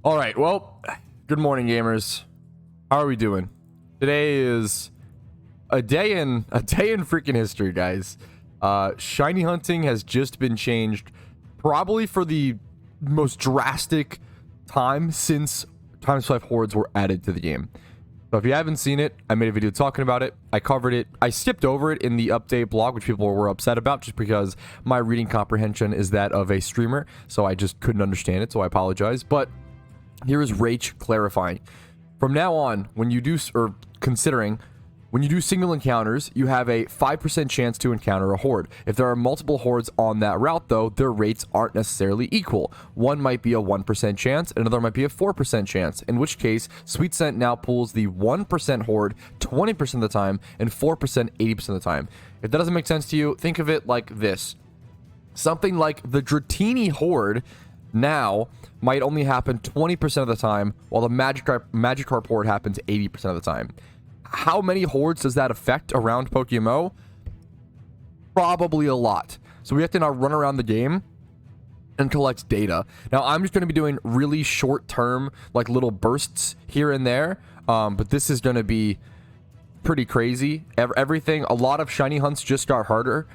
All right, well, good morning, gamers. How are we doing? Today is a day in freaking history, guys. Shiny hunting has just been changed, probably for the most drastic time since times 5 hordes were added to the game. So if you haven't seen it, I made a video talking about it. I covered it. I skipped over it in the update blog, which people were upset about just because my reading comprehension is that of a streamer, so I just couldn't understand it, so I apologize. But here is Rach clarifying. From now on, when you do, or considering, when you do single encounters, you have a 5% chance to encounter a horde. If there are multiple hordes on that route, though, their rates aren't necessarily equal. One might be a 1% chance, another might be a 4% chance, in which case, Sweet Scent now pulls the 1% horde 20% of the time and 4% 80% of the time. If that doesn't make sense to you, think of it like this. Something like the DRATINI horde now might only happen 20% of the time, while the Magikarp horde happens 80% of the time. How many hordes does that affect around PokeMMO? Probably a lot. So we have to now run around the game and collect data. Now, I'm just going to be doing really short-term, like little bursts here and there, but this is going to be pretty crazy. Everything, a lot of shiny hunts just got harder,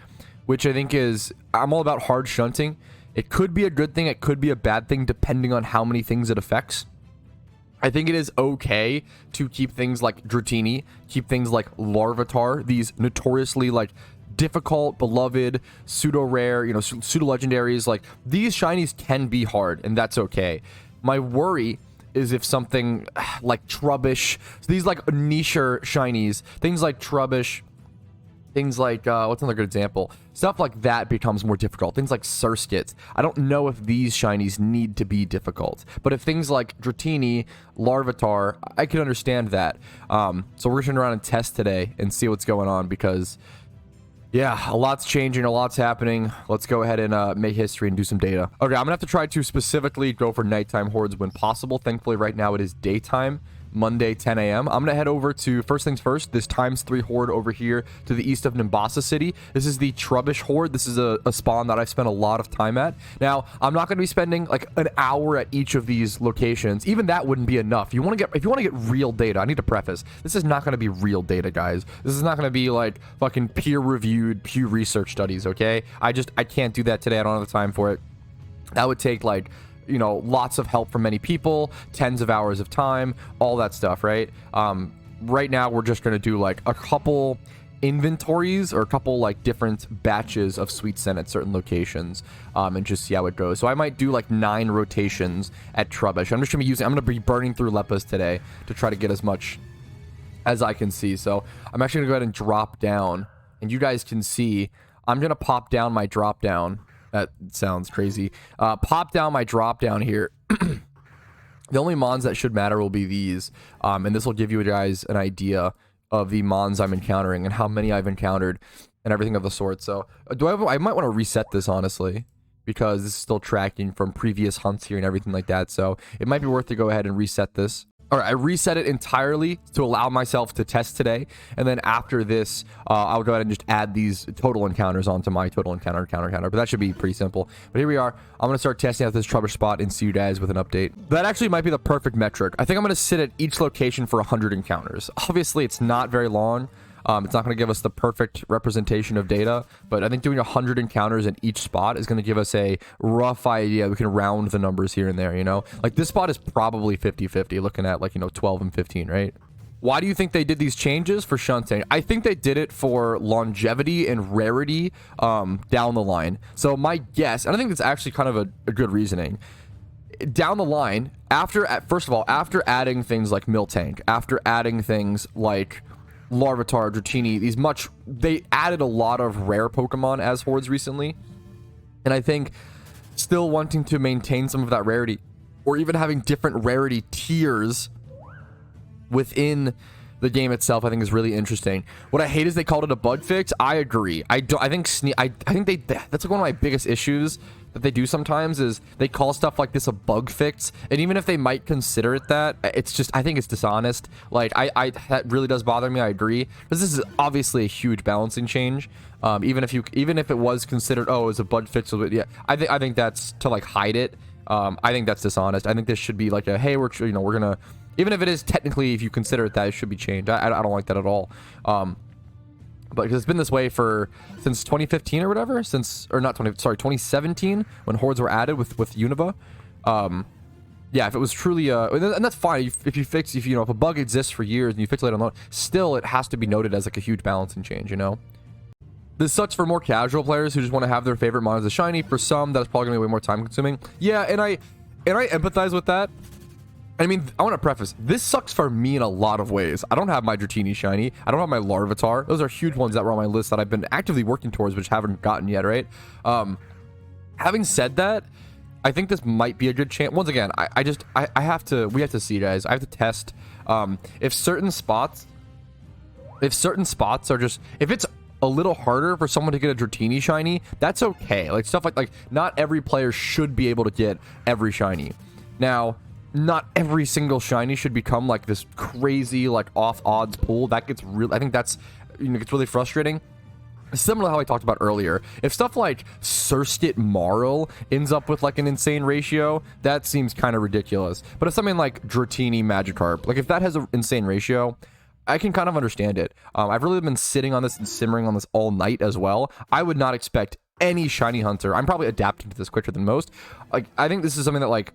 which I think is, I'm all about hard shunting. It could be a good thing, it could be a bad thing, depending on how many things it affects. I think it is okay to keep things like DRATINI, keep things like LARVITAR, these notoriously like difficult, beloved, pseudo-rare, pseudo-legendaries. Like, these shinies can be hard, and that's okay. My worry is if something like Trubbish, these like niche shinies, things like Trubbish, things like, what's another good example? Stuff like that becomes more difficult. Things like Surskit. I don't know if these shinies need to be difficult. But if things like DRATINI, LARVITAR, I can understand that. So we're going to run around and test today and see what's going on because, yeah, a lot's changing, a lot's happening. Let's go ahead and make history and do some data. Okay, I'm going to have to try to specifically go for nighttime hordes when possible. Thankfully, right now it is daytime. Monday, 10 a.m. I'm going to head over to, first things first, this ×3 horde over here to the east of Nimbasa City. This is the Trubbish horde. This is a spawn that I spent a lot of time at. Now, I'm not going to be spending like an hour at each of these locations. Even that wouldn't be enough. If you want to get real data, I need to preface, this is not going to be real data, guys. This is not going to be like fucking peer-reviewed, Pew Research studies, okay? I can't do that today. I don't have the time for it. That would take like, lots of help from many people, tens of hours of time, all that stuff, right? Right now, we're just going to do like a couple inventories or a couple like different batches of Sweet Scent at certain locations and just see how it goes. So I might do like 9 rotations at Trubbish. I'm going to be burning through Leppas today to try to get as much as I can see. So I'm actually going to go ahead and drop down, and you guys can see, I'm going to pop down my drop down. That sounds crazy. Pop down my drop down here. The only mons that should matter will be these. And this will give you guys an idea of the mons I'm encountering and how many I've encountered and everything of the sort. So I might want to reset this, honestly, because this is still tracking from previous hunts here and everything like that. So it might be worth to go ahead and reset this. All right, I reset it entirely to allow myself to test today, and then after this, I'll go ahead and just add these total encounters onto my total encounter, but that should be pretty simple. But here we are. I'm going to start testing out this Trubbish spot and see you guys with an update. That actually might be the perfect metric. I think I'm going to sit at each location for 100 encounters. Obviously, it's not very long. It's not going to give us the perfect representation of data, but I think doing 100 encounters in each spot is going to give us a rough idea. We can round the numbers here and there, Like, this spot is probably 50-50, looking at, like, 12 and 15, right? Why do you think they did these changes for shunting? I think they did it for longevity and rarity down the line. So my guess, and I think it's actually kind of a good reasoning, down the line, first of all, after adding things like Miltank, after adding things like LARVITAR, DRATINI, they added a lot of rare Pokemon as hordes recently, and I think still wanting to maintain some of that rarity, or even having different rarity tiers within the game itself, I think is really interesting. What I hate is they called it a bug fix. I agree. I think that's like one of my biggest issues that they do sometimes is they call stuff like this a bug fix, and even if they might consider it that, it's just, I think it's dishonest. Like, that really does bother me. I agree, because this is obviously a huge balancing change. Even if it was considered, oh, it's a bug fix, yeah, I think that's to like hide it. I think that's dishonest. I think this should be like a, hey, we're gonna, even if it is technically, if you consider it that, it should be changed. I don't like that at all. But because it's been this way since 2015 or whatever, or not 2017, when hordes were added with Unova. Yeah, if it was truly and that's fine. If a bug exists for years and you fix it later on, still it has to be noted as like a huge balancing change, you know. This sucks for more casual players who just want to have their favorite mon as a shiny. For some, that's probably gonna be way more time consuming. Yeah, and I empathize with that. I mean, I want to preface, this sucks for me in a lot of ways. I don't have my DRATINI shiny. I don't have my LARVITAR. Those are huge ones that were on my list that I've been actively working towards, which haven't gotten yet, right? Having said that, I think this might be a good chance. Once again, we have to see, guys. I have to test if certain spots are just, if it's a little harder for someone to get a DRATINI shiny, that's okay. Like stuff like not every player should be able to get every shiny. Now, not every single shiny should become like this crazy like off odds pool. That gets real. I think that's, gets really frustrating. Similar to how I talked about earlier, if stuff like Surskit Marill ends up with like an insane ratio, that seems kind of ridiculous. But if something like DRATINI Magikarp, like if that has an insane ratio, I can kind of understand it. I've really been sitting on this and simmering on this all night as well. I would not expect any shiny hunter. I'm probably adapting to this quicker than most. Like, I think this is something that like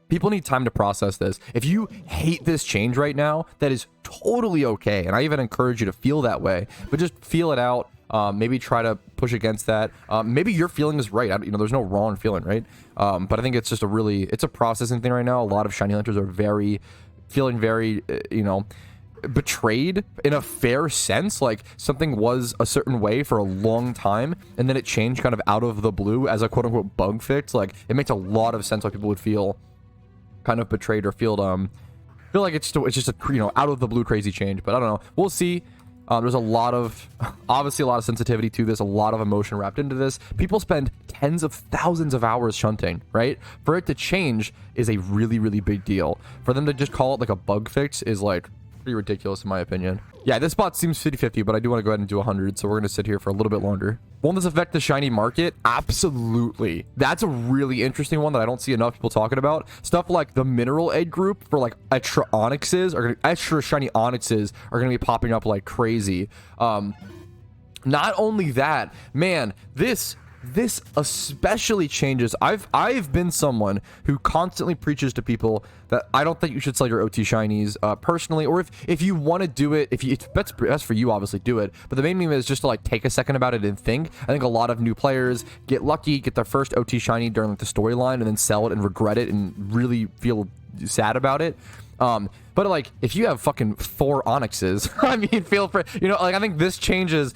people need time to process this. If you hate this change right now, that is totally okay. And I even encourage you to feel that way, but just feel it out. Maybe try to push against that. Maybe your feeling is right. There's no wrong feeling, right? But I think it's just it's a processing thing right now. A lot of shiny hunters are feeling very, betrayed in a fair sense. Like something was a certain way for a long time and then it changed kind of out of the blue as a quote unquote bug fix. Like it makes a lot of sense why people would feel kind of betrayed or feel like it's just a out of the blue crazy change. But I don't know, we'll see. There's obviously a lot of sensitivity to this, a lot of emotion wrapped into this. People spend tens of thousands of hours shunting, right? For it to change is a really, really big deal. For them to just call it like a bug fix is like pretty ridiculous in my opinion. Yeah, this spot seems 50-50, but I do want to go ahead and do 100, so we're going to sit here for a little bit longer. Won't this affect the shiny market? Absolutely. That's a really interesting one that I don't see enough people talking about. Stuff like the mineral egg group for like extra shiny onyxes are going to be popping up like crazy. Not only that, man, this especially changes. I've been someone who constantly preaches to people that I don't think you should sell your OT shinies personally, or if you want to do it, if that's best for you, obviously do it. But the main thing is just to like take a second about it and think. I think a lot of new players get lucky, get their first OT shiny during like the storyline, and then sell it and regret it and really feel sad about it. But like if you have fucking 4 onyxes, I mean, feel free, like I think this changes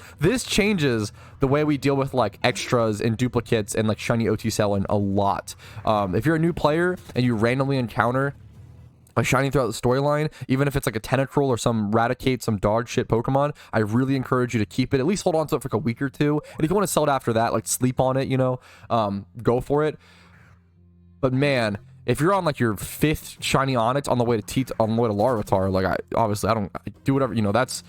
the way we deal with like extras and duplicates and like shiny OT selling a lot. If you're a new player and you randomly encounter a shiny throughout the storyline, even if it's like a Tentacruel or some Raticate, some dog shit Pokemon, I really encourage you to keep it, at least hold on to it for like a week or two. And if you want to sell it after that, like sleep on it, go for it. But man, if you're on like your 5th shiny Onyx on the way to Larvitar, like I do whatever, that's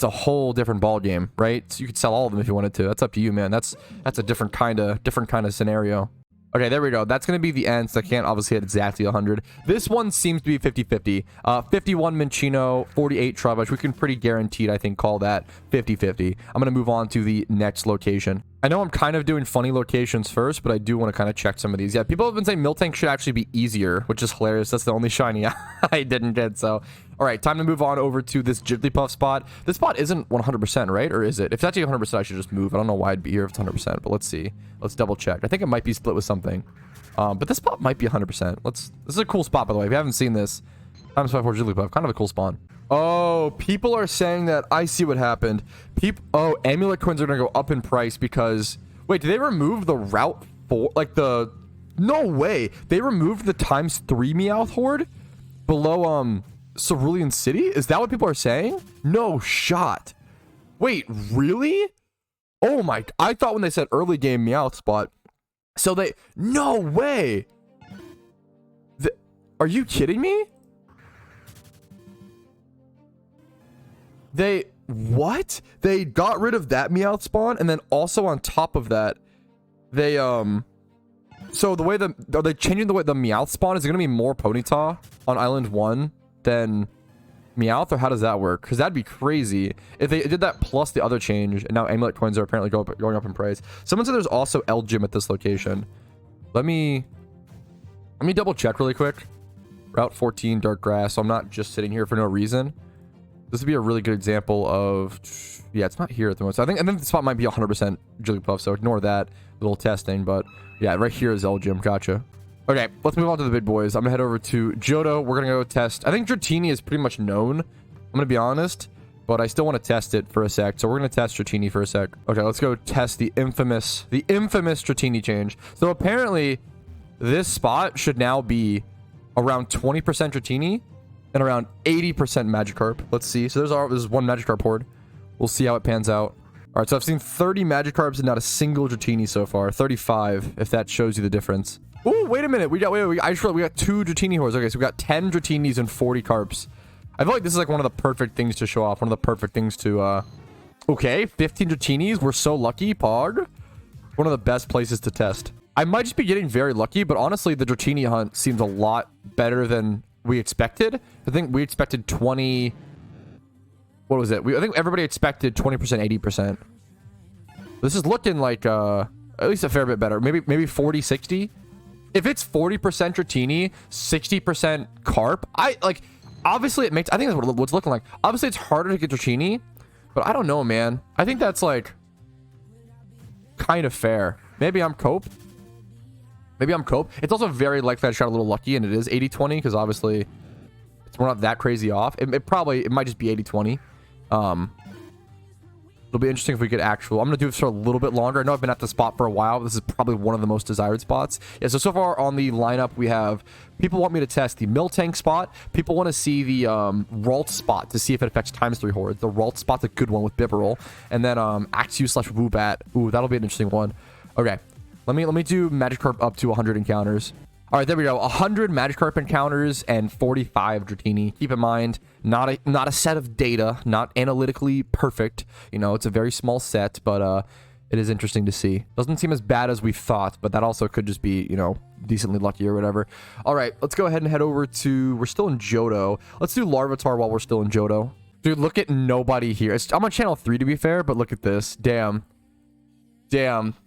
a whole different ball game, right? So you could sell all of them if you wanted to. That's up to you, man. That's a different kind of scenario. Okay, there we go. That's going to be the end, so I can't obviously hit exactly 100. This one seems to be 50-50. 51 Minccino, 48 Trubbish. We can pretty guaranteed, I think, call that 50-50. I'm going to move on to the next location. I know I'm kind of doing funny locations first, but I do want to kind of check some of these. Yeah, people have been saying Miltank should actually be easier, which is hilarious. That's the only shiny I didn't get, so... All right, time to move on over to this Jigglypuff spot. This spot isn't 100%, right? Or is it? If it's actually 100%, I should just move. I don't know why I'd be here if it's 100%, but let's see. Let's double check. I think it might be split with something. But this spot might be 100%. This is a cool spot, by the way. If you haven't seen this, times 5 for Jigglypuff. Kind of a cool spawn. Oh, people are saying that. I see what happened. Oh, amulet coins are going to go up in price because... Wait, did they remove the Route 4? Like the... No way. They removed the ×3 Meowth horde below, Cerulean City? Is that what people are saying? No shot. Wait, really? Oh my... I thought when they said early game Meowth spot... So they... No way! Are you kidding me? What? They got rid of that Meowth spawn, and then also on top of that, they, So the way are they changing the way the Meowth spawn? Is it going to be more Ponyta on Island 1 than Meowth, or how does that work? Because that'd be crazy if they did that plus the other change, and now amulet coins are apparently going up in price. Someone said there's also L Gym at this location. Let me double check really quick. Route 14, dark grass. So I'm not just sitting here for no reason. This would be a really good example of, yeah, it's not here at the moment. So I think the spot might be 100% Jigglypuff, so ignore that little testing. But yeah, right here is L Gym. Gotcha. Okay, let's move on to the big boys. I'm gonna head over to Johto. We're gonna go test. I think Dratini is pretty much known. I'm gonna be honest, but I still want to test it for a sec. So we're gonna test Dratini for a sec. Okay, let's go test the infamous Dratini change. So apparently, this spot should now be around 20% Dratini and around 80% Magikarp. Let's see. So there's one Magikarp horde. We'll see how it pans out. All right, so I've seen 30 Magikarps and not a single Dratini so far. 35, if that shows you the difference. Oh, wait a minute. We got 2 Dratini hordes. Okay, so we got 10 Dratinis and 40 Carps. I feel like this is like one of the perfect things to show off. One of the perfect things to, okay, 15 Dratinis. We're so lucky, Pog. One of the best places to test. I might just be getting very lucky, but honestly, the Dratini hunt seems a lot better than we expected. I think we expected 20... What was it? I think everybody expected 20%, 80%. This is looking like, at least a fair bit better. Maybe 40, 60. If it's 40% Dratini, 60% Carp, obviously it makes, I think that's what it's looking like. Obviously it's harder to get Dratini, but I don't know, man. I think that's like kind of fair. Maybe I'm Cope. It's also very likely I just got a little lucky, and it is 80-20, because obviously we're not that crazy off. It might just be 80-20. It'll be interesting if we get actual. I'm going to do this for a little bit longer. I know I've been at the spot for a while. This is probably one of the most desired spots. Yeah, so far on the lineup, we have people want me to test the Miltank Spot. People want to see the Ralts Spot to see if it affects ×3 hordes. The Ralts Spot's a good one with Bibberel. And then AXEW/WOOBAT. Ooh, that'll be an interesting one. Okay, let me do Magikarp up to 100 encounters. All right, there we go. 100 Magikarp encounters and 45 Dratini. Keep in mind, not a set of data, not analytically perfect. You know, it's a very small set, but it is interesting to see. Doesn't seem as bad as we thought, but that also could just be, you know, decently lucky or whatever. All right, let's go ahead and head over to... We're still in Johto. Let's do Larvitar while we're still in Johto. Dude, look at nobody here. I'm on channel 3 to be fair, but look at this. Damn,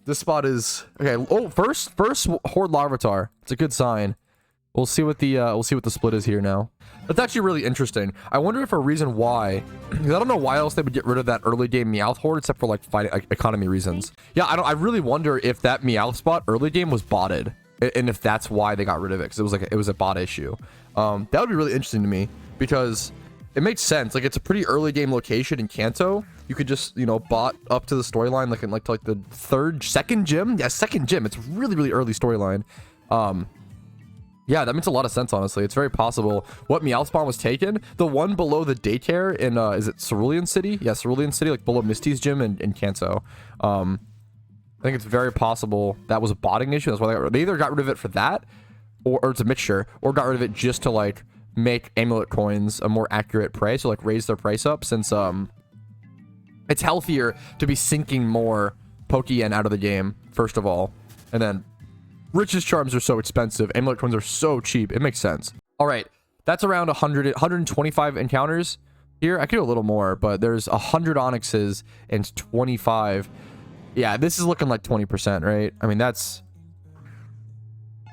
this spot is okay. Oh, first horde Larvitar. It's a good sign. We'll see what the split is here now. That's actually really interesting. I wonder if a reason why, because I don't know why else they would get rid of that early game Meowth horde except for like fighting economy reasons. Yeah, I really wonder if that Meowth spot early game was botted, and if that's why they got rid of it, because it was a bot issue. That would be really interesting to me, because it makes sense. Like, it's a pretty early game location in Kanto. You could just, you know, bot up to the storyline, like in like the second gym. Yeah, second gym. It's really, really early storyline. Yeah, that makes a lot of sense, honestly. It's very possible. What Meowth spawn was taken? The one below the daycare in, is it Cerulean City? Yeah, Cerulean City, like below Misty's gym in Kanto. I think it's very possible that was a botting issue. That's why they either got rid of it for that, or it's a mixture, or got rid of it just to like make amulet coins a more accurate price, or like raise their price up, since it's healthier to be sinking more Pokeyen out of the game, first of all. And then Rich's charms are so expensive. Amulet coins are so cheap. It makes sense. All right, that's around 125 encounters here. I could do a little more, but there's 100 Onyxes and 25. Yeah, this is looking like 20%, right? I mean, that's...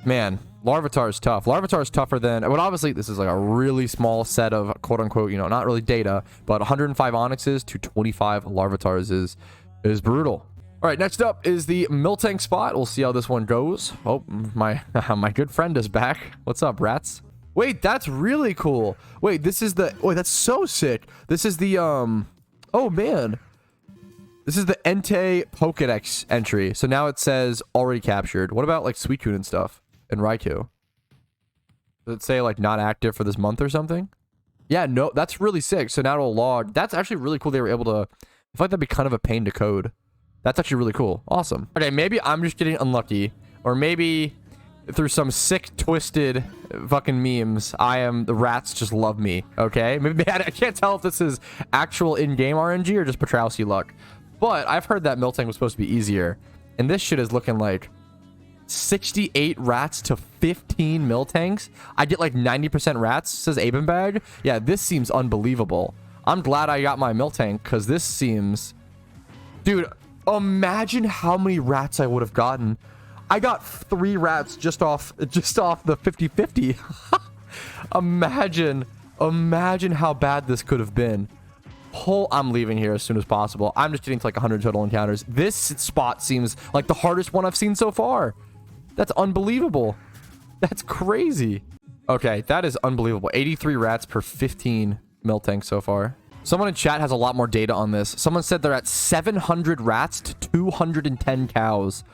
Man, Larvitar is tough. Larvitar is tougher than... Well, obviously, this is like a really small set of quote-unquote, you know, not really data, but 105 Onyxes to 25 Larvitars is brutal. All right, next up is the Miltank Spot. We'll see how this one goes. Oh, my good friend is back. What's up, rats? Wait, that's really cool. Wait, this is the... Wait, that's so sick. This is the... Oh, man. This is the Entei Pokedex entry. So now it says already captured. What about, like, Suicune and stuff? And Raikou? Does it say, like, not active for this month or something? Yeah, no, that's really sick. So now it'll log. That's actually really cool. They were able to... I feel like that'd be kind of a pain to code. That's actually really cool. Awesome. Okay, maybe I'm just getting unlucky. Or maybe through some sick, twisted fucking memes, the rats just love me. Okay? Maybe I can't tell if this is actual in-game RNG or just Patrouski luck. But I've heard that Miltank was supposed to be easier. And this shit is looking like 68 rats to 15 Miltanks. I get like 90% rats, says Abenbag. Yeah, this seems unbelievable. I'm glad I got my Miltank because this seems... Dude, imagine how many rats I would have gotten. I got 3 rats just off the 50-50. Imagine how bad this could have been. I'm leaving here as soon as possible. I'm just getting to like 100 total encounters. This spot seems like the hardest one I've seen so far. That's unbelievable. That's crazy. Okay, that is unbelievable. 83 rats per 15 Miltank so far. Someone in chat has a lot more data on this. Someone said they're at 700 rats to 210 cows.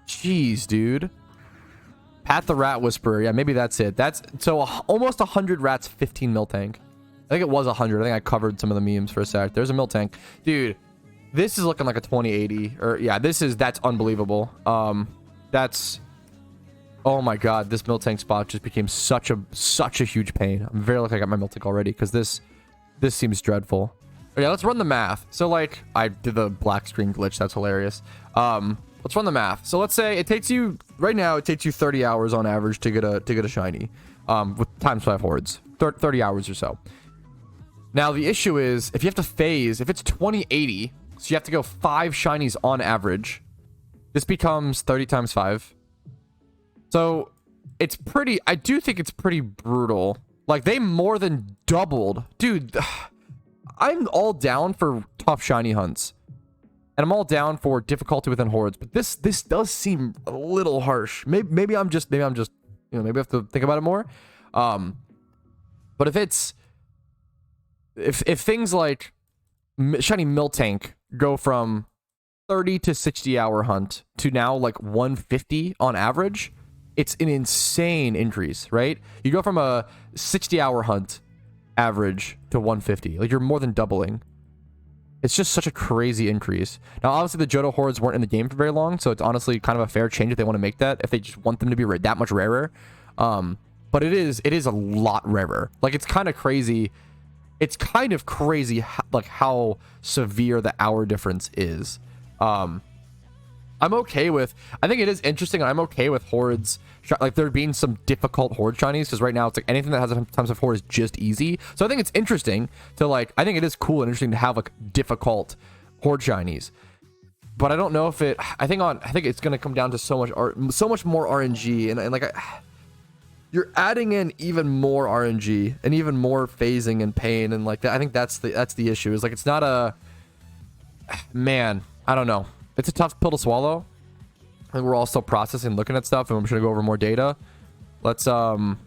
Jeez, dude. Pat the Rat Whisperer. Yeah, maybe that's it. That's so almost 100 rats, 15 Miltank. I think it was 100. I think I covered some of the memes for a sec. There's a Miltank. Dude, this is looking like a 2080. Or yeah, that's unbelievable. That's... Oh my god, this Miltank spot just became such a huge pain. I'm very lucky I got my Miltank already because this seems dreadful. Okay, let's run the math. So like, I did the black screen glitch. That's hilarious. Let's run the math. So let's say it takes you right now. It takes you 30 hours on average to get a shiny, with times 5 hordes. 30 hours or so. Now the issue is if you have to phase, if it's 2080, so you have to go 5 shinies on average. This becomes 30 times 5. So it's pretty. I do think it's pretty brutal. Like they more than doubled, dude. I'm all down for tough shiny hunts. And I'm all down for difficulty within hordes, but this does seem a little harsh. Maybe I'm just, you know, maybe I have to think about it more. But if things like shiny Miltank go from 30 to 60 hour hunt to now like 150 on average, it's an insane increase, right? You go from a 60 hour hunt average to 150, like you're more than doubling. It's just such a crazy increase. Now, obviously, the Johto hordes weren't in the game for very long, so it's honestly kind of a fair change if they want to make that, if they just want them to be that much rarer. But it is a lot rarer. Like, it's kind of crazy. It's kind of crazy, like, how severe the hour difference is. I'm okay with... I think it is interesting, and I'm okay with hordes... Like, there being some difficult horde shinies, because right now, it's like anything that has a times of horde is just easy. So I think it's interesting to, like... I think it is cool and interesting to have, like, difficult horde shinies. But I don't know if it... I think it's going to come down to so much more RNG, and like... You're adding in even more RNG, and even more phasing and pain, and like that. I think that's the issue, is like, it's not a... Man, I don't know. It's a tough pill to swallow. And we're all still processing, looking at stuff, and I'm just gonna go over more data. Let's head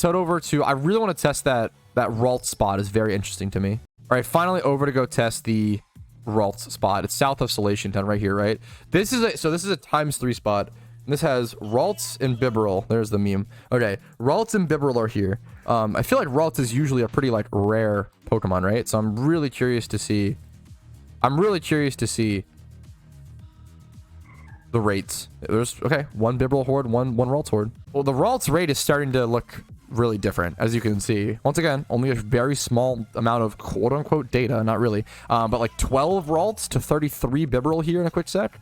over to... I really want to test that Ralts Spot. Is very interesting to me. All right, finally over to go test the Ralts Spot. It's south of Salation Town, right here, right? This is a ×3 spot. And this has Ralts and Bibarel. There's the meme. Okay, Ralts and Bibarel are here. I feel like Ralts is usually a pretty like rare Pokemon, right? So I'm really curious to see. The rates. There's one Bibarel horde, one Ralts horde. Well, the Ralts rate is starting to look really different, as you can see. Once again, only a very small amount of quote-unquote data, not really, but like 12 Ralts to 33 Bibarel here in a quick sec.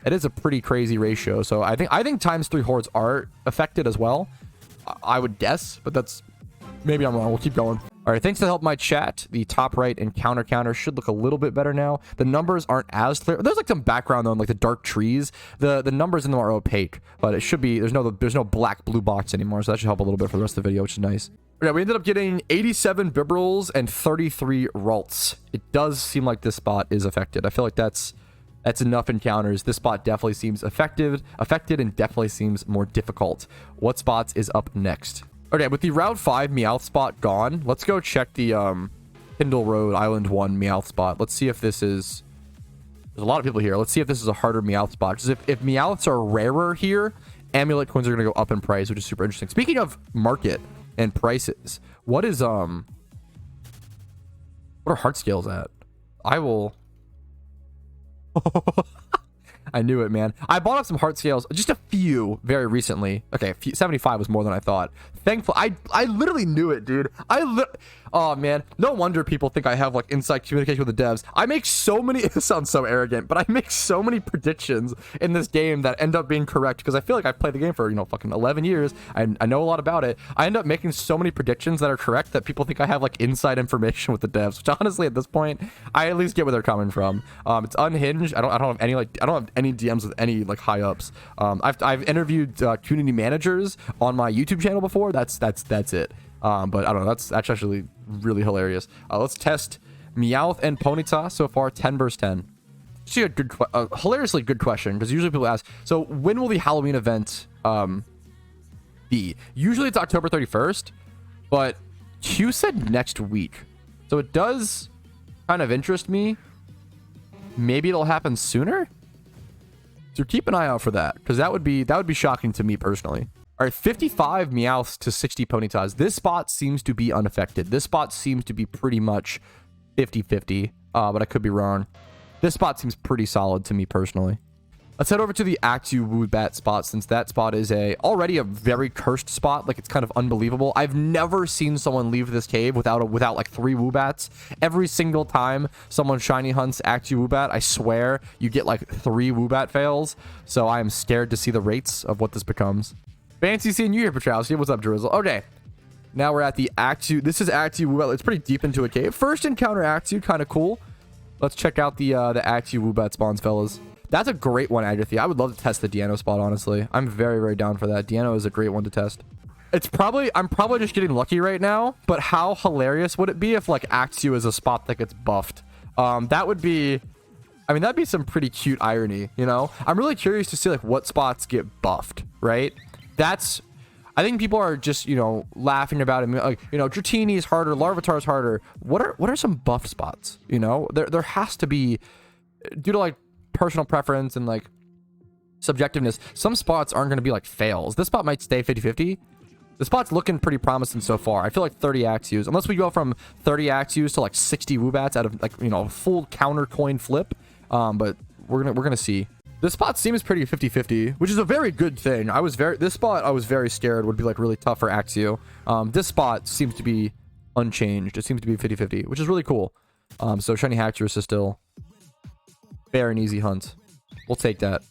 It is a pretty crazy ratio. So I think ×3 hordes are affected as well. I would guess, but that's... Maybe I'm wrong. We'll keep going. All right, thanks to help my chat. The top right encounter counter should look a little bit better now. The numbers aren't as clear. There's like some background though, in like the dark trees. The numbers in them are opaque, but it should be... There's no black blue box anymore, so that should help a little bit for the rest of the video, which is nice. Okay, we ended up getting 87 Bibarels and 33 Ralts. It does seem like this spot is affected. I feel like that's enough encounters. This spot definitely seems affected and definitely seems more difficult. What spots is up next? Okay, with the Route 5 Meowth spot gone, let's go check the Kindle Road Island 1 Meowth spot. Let's see if this is... There's a lot of people here. Let's see if this is a harder Meowth spot. Because if Meowths are rarer here, amulet coins are going to go up in price, which is super interesting. Speaking of market and prices, what are heart scales at? I will... I knew it, man. I bought up some heart scales, just a few, very recently. Okay, 75 was more than I thought. Thankful. I literally knew it, dude. Oh man, no wonder people think I have like inside communication with the devs. I make so many, it sounds so arrogant, but I make so many predictions in this game that end up being correct because I feel like I've played the game for, you know, fucking 11 years. I know a lot about it. I end up making so many predictions that are correct that people think I have like inside information with the devs, which honestly at this point, I at least get where they're coming from. It's unhinged. I don't have any like, I don't have any DMs with any like high ups. I've interviewed community managers on my YouTube channel before. That's it. But I don't know. That's actually really hilarious. Let's test Meowth and Ponyta so far. 10 versus 10. See a good, hilariously good question because usually people ask. So when will the Halloween event be? Usually it's October 31st, but Q said next week, so it does kind of interest me. Maybe it'll happen sooner. So keep an eye out for that because that would be shocking to me personally. All right, 55 Meowths to 60 Ponytas. This spot seems to be unaffected. This spot seems to be pretty much 50-50, but I could be wrong. This spot seems pretty solid to me personally. Let's head over to the AXEW WOOBAT spot, since that spot is already a very cursed spot. Like, it's kind of unbelievable. I've never seen someone leave this cave without like 3 WOOBATs. Every single time someone shiny hunts AXEW WOOBAT, I swear you get like 3 WOOBAT fails. So I am scared to see the rates of what this becomes. Fancy seeing you here, Patrouski. What's up, Drizzle? Okay. Now we're at the AXEW. This is AXEW WOOBAT. It's pretty deep into a cave. First encounter AXEW. Kind of cool. Let's check out the AXEW WOOBAT spawns, fellas. That's a great one, Agathy. I would love to test the Deino spot, honestly. I'm very, very down for that. Deino is a great one to test. I'm probably just getting lucky right now, but how hilarious would it be if, like, AXEW is a spot that gets buffed? That would be... I mean, that'd be some pretty cute irony, you know? I'm really curious to see, like, what spots get buffed, right? I think people are just, you know, laughing about it. Like, you know, DRATINI is harder, LARVITAR is harder. What are some buff spots? You know, there has to be, due to like personal preference and like subjectiveness, some spots aren't going to be like fails. This spot might stay 50-50. The spot's looking pretty promising so far. I feel like 30 AXEWs, unless we go from 30 AXEWs to like 60 WOOBATs out of like, you know, a full counter coin flip. But we're gonna see. This spot seems pretty 50-50, which is a very good thing. This spot I was very scared would be like really tough for AXEW. This spot seems to be unchanged. It seems to be 50-50, which is really cool. So shiny Haxorus is still fair and easy hunt. We'll take that.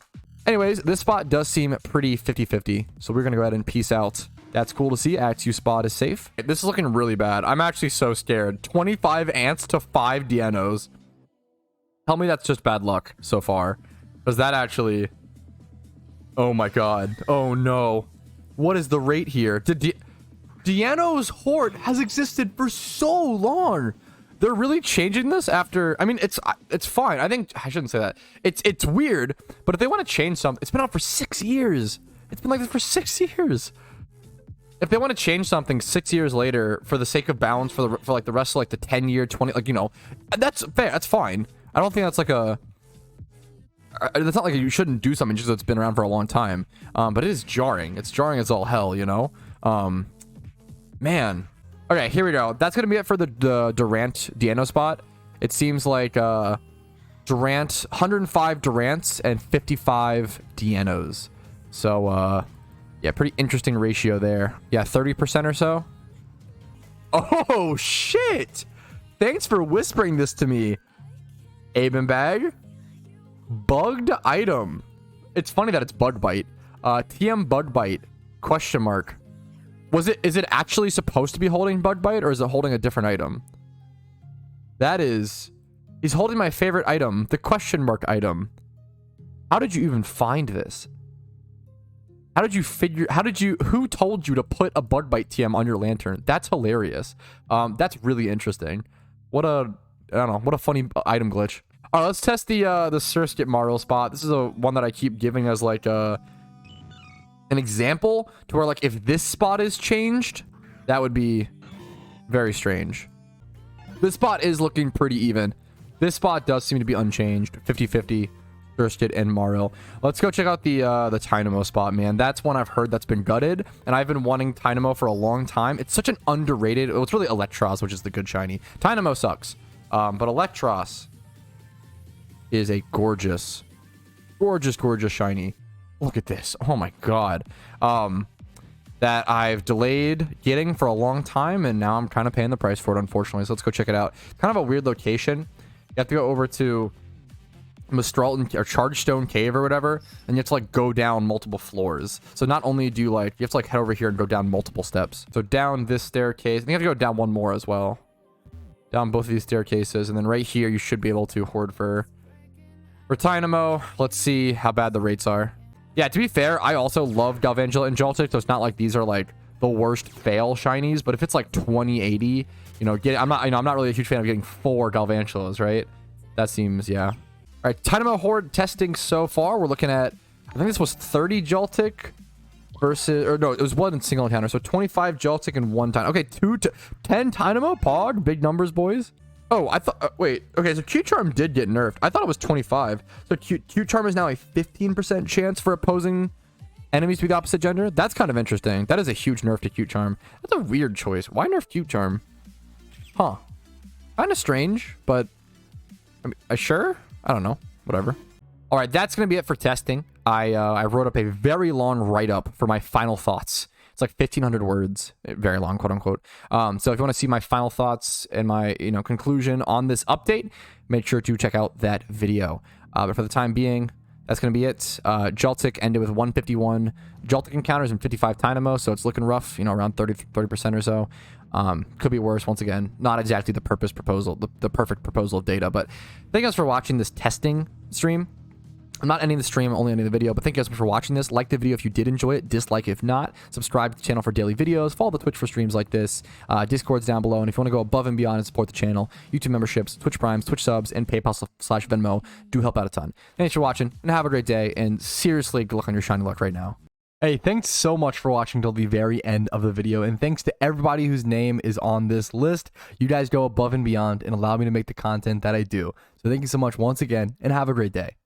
Anyways, this spot does seem pretty 50-50, so we're gonna go ahead and peace out. That's cool to see. AXEW spot is safe. This is looking really bad. I'm actually so scared. 25 ants to 5 Deinos. Tell me that's just bad luck so far. Because that actually... Oh my god. Oh no. What is the rate here? Deino's horde has existed for so long. They're really changing this after... I mean, it's fine. I think... I shouldn't say that. It's weird, but if they want to change something... It's been out for 6 years. It's been like this for 6 years. If they want to change something 6 years later for the sake of balance for like the rest of like the 10-year, 20... Like, you know, that's fair. That's fine. I don't think that's like a... It's not like you shouldn't do something just because it's been around for a long time. But it is jarring. It's jarring as all hell, you know? Man. Okay, here we go. That's going to be it for the Durant Deino spot. It seems like Durant, 105 Durants and 55 Deinos. So, yeah, pretty interesting ratio there. Yeah, 30% or so. Oh, shit! Thanks for whispering this to me, Aben Bag. Bugged item. It's funny that it's bug bite. TM bug bite question mark. Is it actually supposed to be holding bug bite or is it holding a different item? He's holding my favorite item, the question mark item. How did you even find this? Who told you to put a bug bite TM on your lantern? That's hilarious. That's really interesting. What a funny item glitch. All right, let's test the Surskit Marill spot. This is one that I keep giving as like an example to where like if this spot is changed, that would be very strange. This spot is looking pretty even. This spot does seem to be unchanged, 50-50, Surskit and Marill. Let's go check out the Tynamo spot, man. That's one I've heard that's been gutted, and I've been wanting Tynamo for a long time. It's such an underrated. Well, it's really Electros, which is the good shiny. Tynamo sucks, but Electros is a gorgeous shiny. Look at this. Oh my god. that I've delayed getting for a long time, and now I'm kind of paying the price for it, unfortunately. So let's go check it out. Kind of a weird location. You have to go over to Mistralton or Chargestone Cave or whatever, and you have to like go down multiple floors. So not only do you like, you have to like head over here and go down multiple steps. So down this staircase, I think you have to go down one more as well. Down both of these staircases, and then right here you should be able to hoard for Tynamo. Let's see how bad the rates are. Yeah, to be fair, I also love Galvantula and Joltik, so it's not like these are like the worst fail shinies, but if it's like 2080, you know, I'm not really a huge fan of getting 4 Galvantulas, right? That seems, yeah. All right, Tynamo horde testing so far. We're looking at, I think this was 30 Joltik versus, or no, it was 1 single encounter, so 25 Joltik and 1 Tynamo. Okay, 10 Tynamo, Pog, big numbers, boys. Oh, I thought, wait, okay, so Q-Charm did get nerfed. I thought it was 25. So Q-Charm is now a 15% chance for opposing enemies to the opposite gender. That's kind of interesting. That is a huge nerf to Q-Charm. That's a weird choice. Why nerf Q-Charm? Huh. Kind of strange, but I mean, sure? I don't know. Whatever. All right, that's going to be it for testing. I wrote up a very long write-up for my final thoughts. It's like 1,500 words, very long, quote unquote. So if you want to see my final thoughts and my, conclusion on this update, make sure to check out that video. But for the time being, that's going to be it. Joltik ended with 151 Joltik encounters and 55 Tynamo, so it's looking rough, around 30% or so. Could be worse. Once again, not exactly the perfect proposal of data, but thank you guys for watching this testing stream. I'm not ending the stream, only ending the video, but thank you guys for watching this. Like the video if you did enjoy it, dislike if not. Subscribe to the channel for daily videos. Follow the Twitch for streams like this. Discord's down below, and if you want to go above and beyond and support the channel, YouTube memberships, Twitch Primes, Twitch subs, and PayPal/Venmo do help out a ton. Thanks for watching, and have a great day, and seriously, good luck on your shiny luck right now. Hey, thanks so much for watching till the very end of the video, and thanks to everybody whose name is on this list. You guys go above and beyond and allow me to make the content that I do. So thank you so much once again, and have a great day.